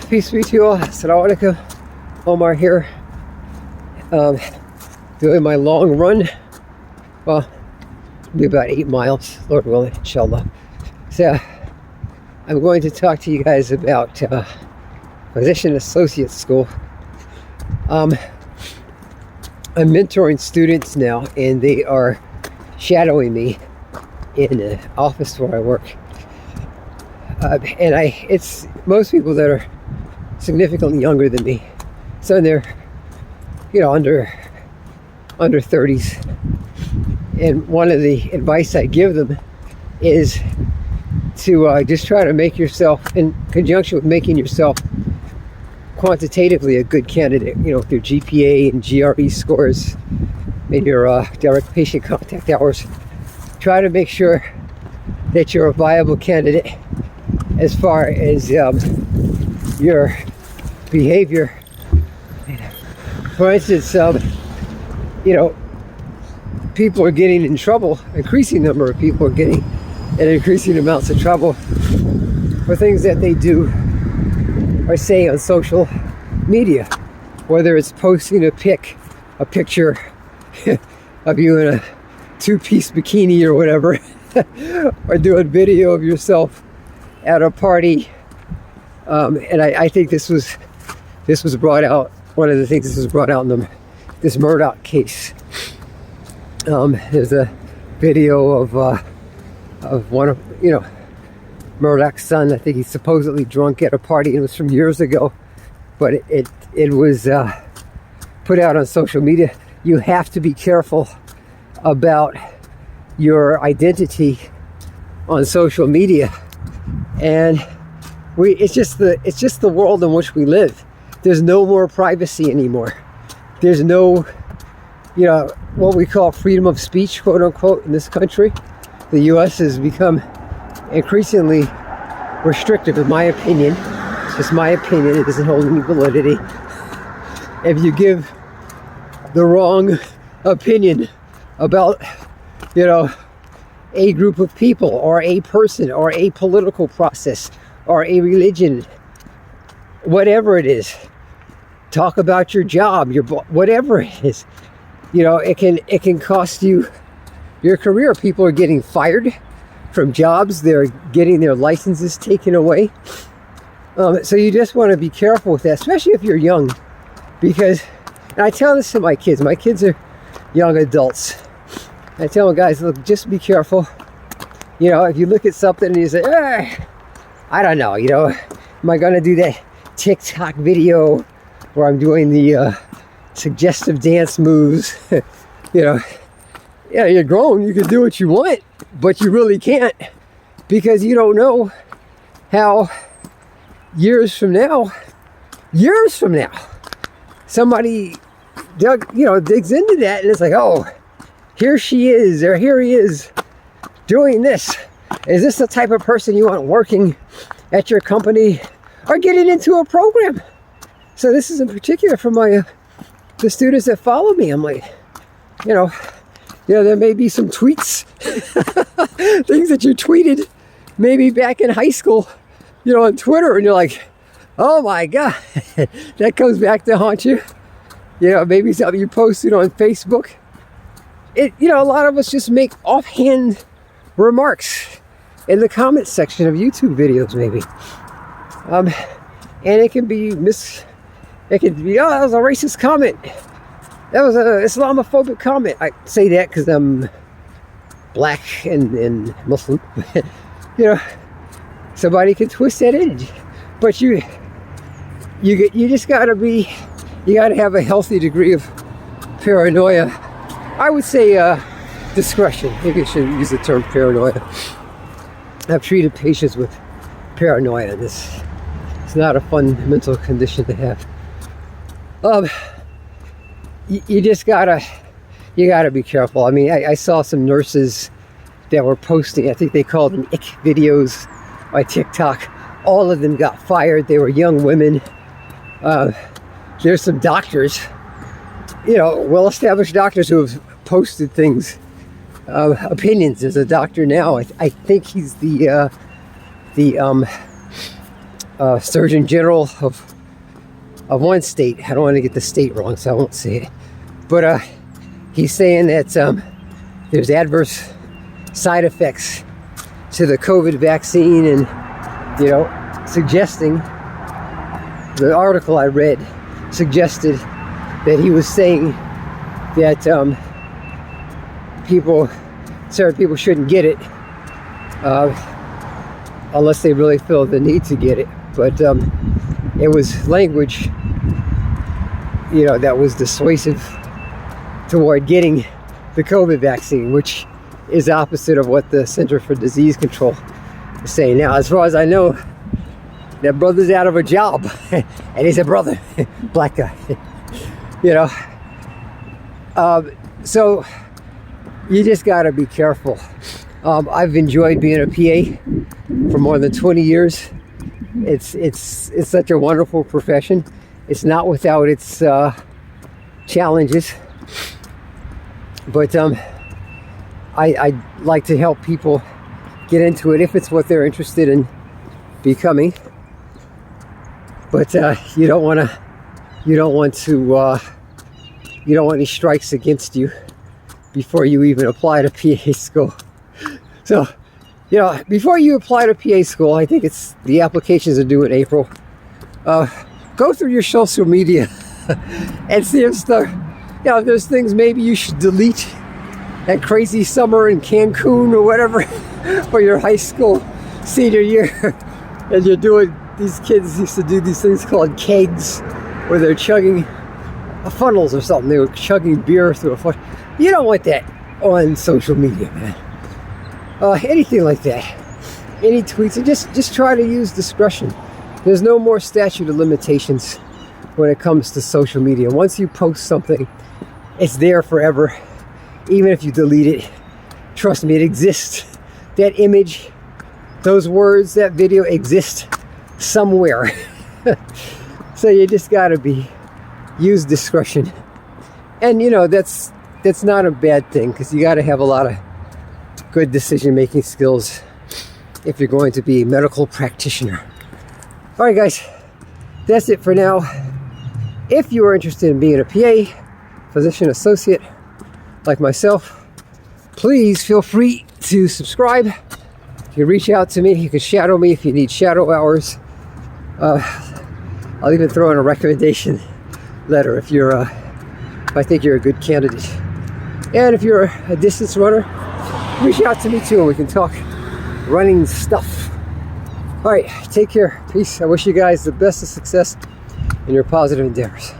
Peace be to you all. Assalamualaikum. Omar here. Doing my long run. Well, it'll be about 8 miles, Lord willing, inshallah. So, I'm going to talk to you guys about Physician Associate School. I'm mentoring students now, and they are shadowing me in the office where I work. And it's most people that are significantly younger than me. So they're, under 30s. And one of the advice I give them is to just try to make yourself, in conjunction with making yourself quantitatively a good candidate, with your GPA and GRE scores and your direct patient contact hours. Try to make sure that you're a viable candidate as far as your behavior. For instance, people are getting in trouble, increasing number of people are getting in increasing amounts of trouble for things that they do or say on social media, whether it's posting a picture of you in a two-piece bikini or whatever, or doing video of yourself at a party. And I think this was brought out, one of the things this was brought out in this Murdoch case. There's a video of one of, Murdoch's son. I think he's supposedly drunk at a party, and it was from years ago, but it was put out on social media. You have to be careful about your identity on social media, and it's just the world in which we live. There's no more privacy anymore. There's no, what we call freedom of speech, quote unquote, in this country. The U.S. has become increasingly restrictive, in my opinion. It's just my opinion. It doesn't hold any validity. If you give the wrong opinion about, a group of people or a person or a political process or a religion, whatever it is, talk about your job, whatever it is, it can cost you your career. People are getting fired from jobs. They're getting their licenses taken away. So you just want to be careful with that, especially if you're young, because, and I tell this to my kids are young adults. I tell them, guys, look, just be careful. If you look at something and you say, I don't know, am I going to do that TikTok video where I'm doing the suggestive dance moves? Yeah, you're grown, you can do what you want, but you really can't, because you don't know how years from now, somebody digs into that, and it's like, oh, here she is, or here he is doing this. Is this the type of person you want working at your company or getting into a program? So this is in particular for the students that follow me. I'm like, there may be some tweets, things that you tweeted maybe back in high school, on Twitter, and you're like, oh my God, that comes back to haunt you. Maybe something you posted on Facebook. A lot of us just make offhand remarks in the comment section of YouTube videos, maybe. And it can be oh, that was a racist comment. That was an Islamophobic comment. I say that because I'm black and Muslim. Somebody can twist that in. But you just gotta have a healthy degree of paranoia. I would say discretion. Maybe I shouldn't use the term paranoia. I've treated patients with paranoia. It's not a fun mental condition to have. You just gotta be careful. I mean, I saw some nurses that were posting, I think they called them ick videos by TikTok. All of them got fired. They were young women. There's some doctors, well-established doctors who have posted things, opinions. There's a doctor now, I think he's the Surgeon General of one state. I don't want to get the state wrong, so I won't say it. But he's saying that there's adverse side effects to the COVID vaccine, and suggesting, the article I read suggested that he was saying that certain people shouldn't get it unless they really feel the need to get it. But it was language, that was dissuasive toward getting the COVID vaccine, which is opposite of what the Center for Disease Control is saying. Now, as far as I know, that brother's out of a job, and he's a brother, black guy, so you just got to be careful. I've enjoyed being a PA for more than 20 years. It's such a wonderful profession. It's not without its challenges, but I like to help people get into it if it's what they're interested in becoming. But you don't want any strikes against you before you even apply to PA school. So, before you apply to PA school, I think the applications are due in April. Go through your social media and see if there's things maybe you should delete. That crazy summer in Cancun or whatever for your high school senior year, and these kids used to do these things called kegs, where they're chugging funnels or something. They were chugging beer through a funnel. You don't want that on social media, man. Anything like that, any tweets, and just try to use discretion. There's no more statute of limitations when it comes to social media. Once you post something, it's there forever. Even if you delete it, trust me, it exists. That image, those words, that video exist somewhere. So you just gotta use discretion. And that's not a bad thing, because you gotta have a lot of good decision-making skills if you're going to be a medical practitioner. All right, guys, that's it for now. If you are interested in being a PA, physician associate, like myself, please feel free to subscribe. You can reach out to me. You can shadow me if you need shadow hours. I'll even throw in a recommendation letter if I think you're a good candidate. And if you're a distance runner, reach out to me too, and we can talk running stuff. All right, take care. Peace. I wish you guys the best of success in your positive endeavors.